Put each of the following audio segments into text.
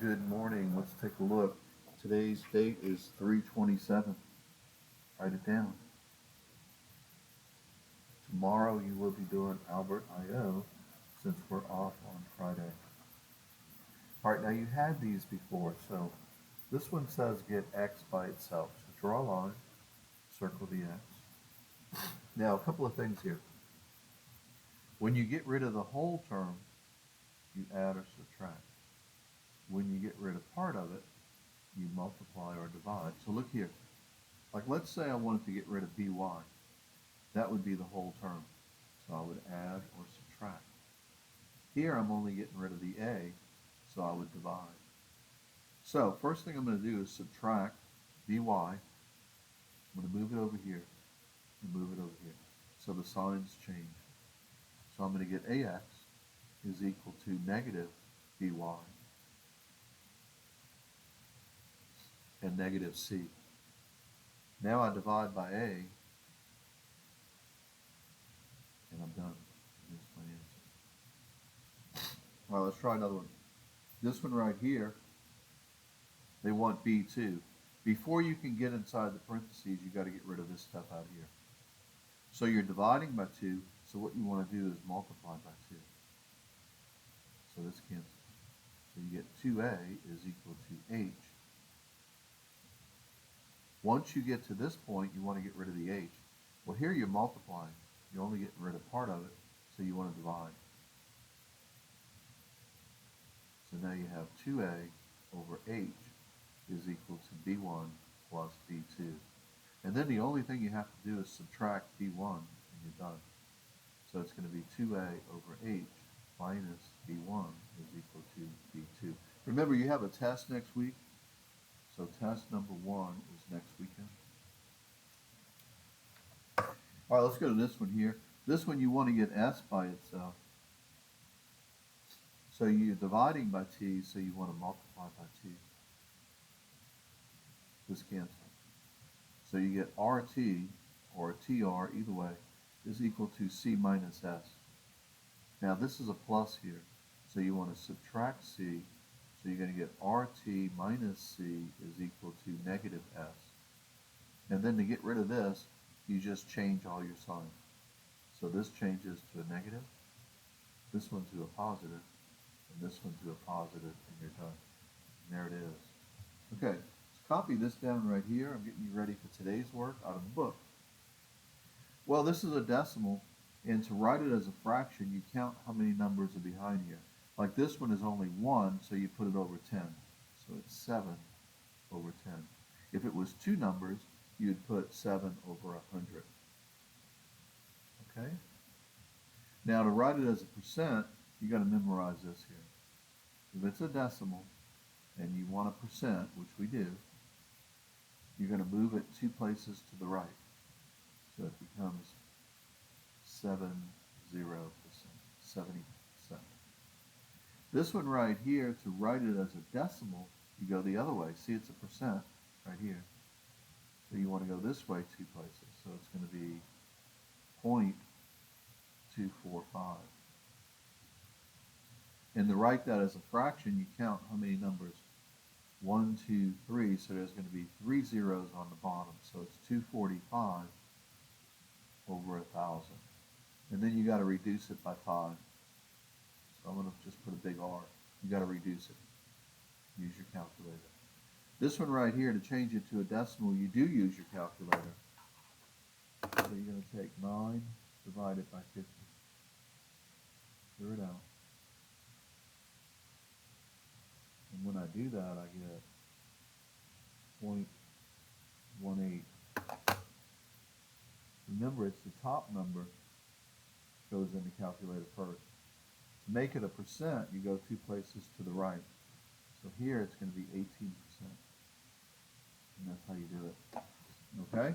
Good morning. Let's take a look. Today's date is 3/27. Write it down. Tomorrow you will be doing Albert IO since we're off on Friday. All right, now you had these before, so this one says get x by itself. So draw a line, circle the x. Now, a couple of things here. When you get rid of the whole term, you add or subtract. When you get rid of part of it, you multiply or divide. So look here. Like let's say I wanted to get rid of by. That would be the whole term. So I would add or subtract. Here I'm only getting rid of the a, so I would divide. So first thing I'm going to do is subtract by. I'm going to move it over here and move it over here. So the signs change. So I'm going to get ax is equal to negative by and negative c. Now I divide by a, and I'm done. Here's my answer. All right, let's try another one. This one right here, they want b2. Before you can get inside the parentheses, you got to get rid of this stuff out here. So you're dividing by 2, so what you want to do is multiply by 2. So this cancels. So you get 2a is equal to h. Once you get to this point, you want to get rid of the h. Well, here you're multiplying. You're only getting rid of part of it, so you want to divide. So now you have 2a over h is equal to b1 plus b2. And then the only thing you have to do is subtract b1 and you're done. So it's going to be 2a over h minus b1 is equal to b2. Remember, you have a test next week. So test number 1 is next weekend. All right, let's go to this one here. This one you want to get s by itself. So you're dividing by t, so you want to multiply by t. This cancels. So you get RT, or TR, either way, is equal to C minus S. Now this is a plus here, so you want to subtract C, so you're going to get RT minus C is equal to negative S. And then to get rid of this, you just change all your signs. So this changes to a negative, this one to a positive, and this one to a positive, and you're done. And there it is. Okay. Copy this down right here. I'm getting you ready for today's work out of the book. Well, this is a decimal, and to write it as a fraction, you count how many numbers are behind here. Like this one is only 1, so you put it over 10. So it's 7 over 10. If it was 2 numbers, you'd put 7 over 100. Okay? Now to write it as a percent, you got to memorize this here. If it's a decimal, and you want a percent, which we do, you're going to move it 2 places to the right. So it becomes 70%, 70%. This one right here, to write it as a decimal, you go the other way. See, it's a percent right here. So you want to go this way 2 places. So it's going to be 0.245. And to write that as a fraction, you count how many numbers. 1, 2, 3, so there's going to be 3 zeros on the bottom. So it's 245 over 1,000. And then you got to reduce it by 5. So I'm going to just put a big R. You got to reduce it. Use your calculator. This one right here, to change it to a decimal, you do use your calculator. So you're going to take 9 divided by 50. Clear it out. And when I do that, I get 0.18. Remember, it's the top number goes in the calculator first. To make it a percent, you go 2 places to the right. So here it's going to be 18%. And that's how you do it. Okay?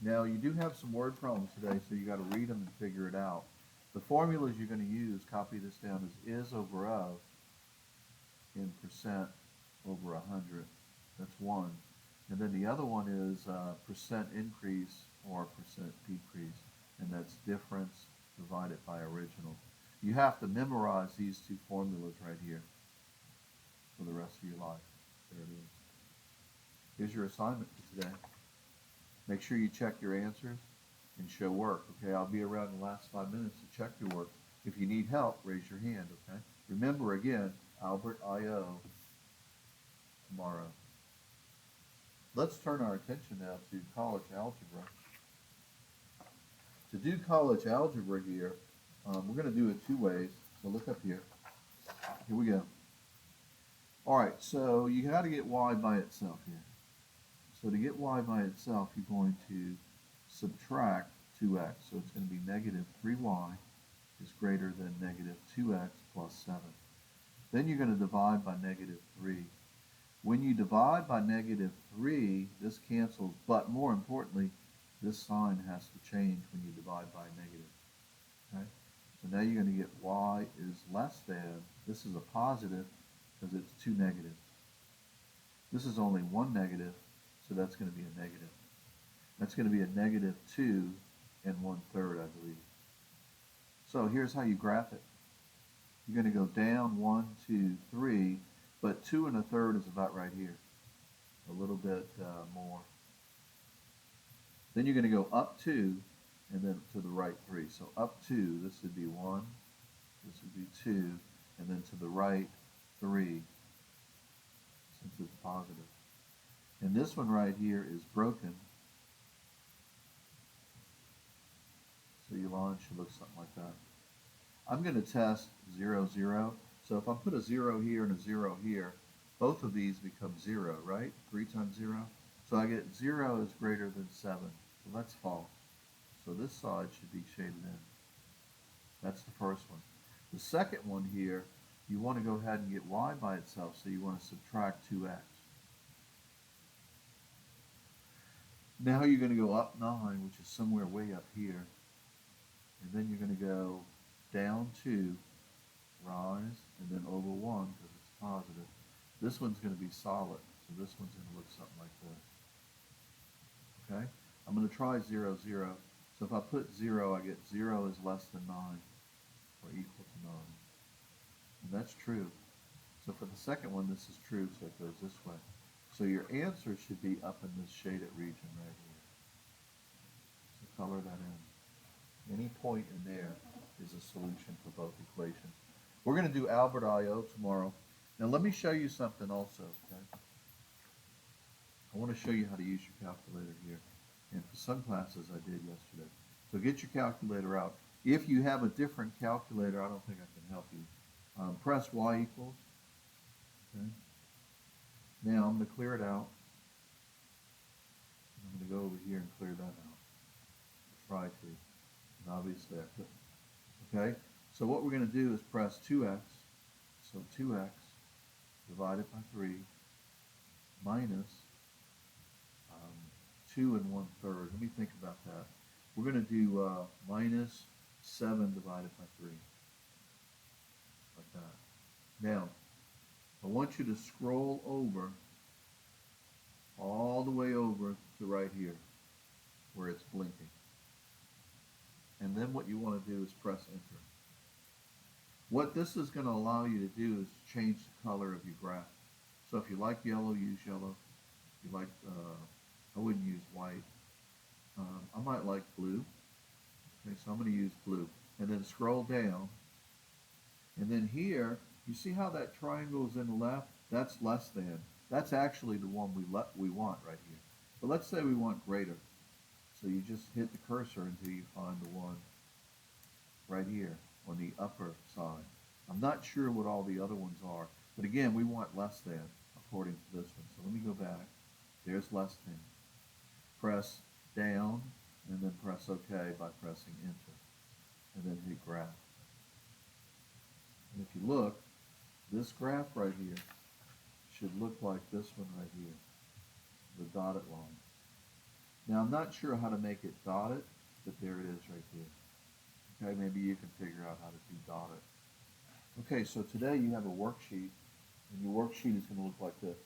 Now you do have some word problems today, so you got to read them and figure it out. The formulas you're going to use, copy this down, is over of in percent over 100. That's one. And then the other one is percent increase or percent decrease, and that's difference divided by original. You have to memorize these 2 formulas right here for the rest. rest of your life. There it is. Here's your assignment for today. Make sure you check your answers and show work, okay? I'll be around in the last 5 minutes to check your work. If you need help, raise your hand, okay? Remember, again, Albert I.O. tomorrow. Let's turn our attention now to college algebra. To do college algebra here, we're going to do it two ways. So look up here. Here we go. All right, so you got to get y by itself here. So to get y by itself, you're going to subtract 2x. So it's going to be negative 3y is greater than negative 2x plus 7. Then you're going to divide by negative 3. When you divide by negative 3, this cancels, but more importantly, this sign has to change when you divide by negative. Okay? So now you're going to get y is less than, this is a positive because it's two negatives. This is only one negative, so that's going to be a negative. That's going to be a negative 2 and 1/3, I believe. So here's how you graph it. You're going to go down 1, 2, 3, but 2 1/3 is about right here. A little bit more. Then you're going to go up 2, and then to the right 3. So up 2, this would be 1, this would be 2, and then to the right 3, since it's positive. And this one right here is broken. So your line should look something like that. I'm going to test 0, 0. So if I put a 0 here and a 0 here, both of these become 0, right? 3 times 0. So I get 0 is greater than 7. So that's false. So this side should be shaded in. That's the first one. The second one here, you want to go ahead and get y by itself, so you want to subtract 2x. Now you're going to go up 9, which is somewhere way up here. And then you're going to go down 2, rise, and then over 1 because it's positive. This one's going to be solid, so this one's going to look something like this. Okay? I'm going to try 0, 0. So if I put 0, I get 0 is less than 9, or equal to 9. And that's true. So for the second one, this is true, so it goes this way. So your answer should be up in this shaded region right here. So color that in. Any point in there is a solution for both equations. We're going to do Albert I.O. tomorrow. Now let me show you something also, okay? I want to show you how to use your calculator here. And for some classes I did yesterday. So get your calculator out. If you have a different calculator, I don't think I can help you. Press y equals. Okay. Now I'm going to clear it out. I'm going to go over here and clear that out. Try to. And obviously I couldn't. Okay. So what we're going to do is press 2x. So 2x divided by 3 minus 2 and 1/3. Let me think about that. We're going to do minus 7 divided by 3. Like that. Now, I want you to scroll over all the way over to right here where it's blinking. And then what you want to do is press enter. What this is going to allow you to do is change the color of your graph. So if you like yellow, use yellow. If you like, I wouldn't use white. I might like blue. Okay, so I'm going to use blue. And then scroll down. And then here, you see how that triangle is in the left? That's less than. That's actually the one we want right here. But let's say we want greater. So you just hit the cursor until you find the one right here on the upper side. I'm not sure what all the other ones are. But again, we want less than according to this one. So let me go back. There's less than. Press down and then press OK by pressing enter. And then hit graph. And if you look, this graph right here should look like this one right here, the dotted line. Now I'm not sure how to make it dotted, but there it is right there. Okay, maybe you can figure out how to do dotted. Okay, so today you have a worksheet, and your worksheet is going to look like this.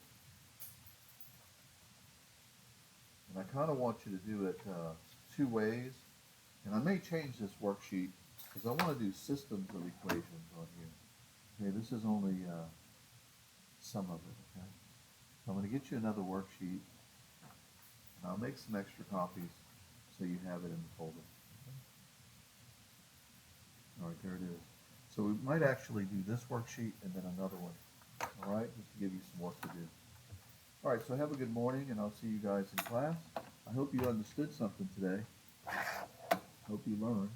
And I kind of want you to do it two ways, and I may change this worksheet because I want to do systems of equations on here. Okay, this is only some of it, okay? So I'm going to get you another worksheet, and I'll make some extra copies so you have it in the folder. Okay? All right, there it is. So we might actually do this worksheet and then another one, all right, just to give you some work to do. All right, so have a good morning, and I'll see you guys in class. I hope you understood something today. Hope you learned.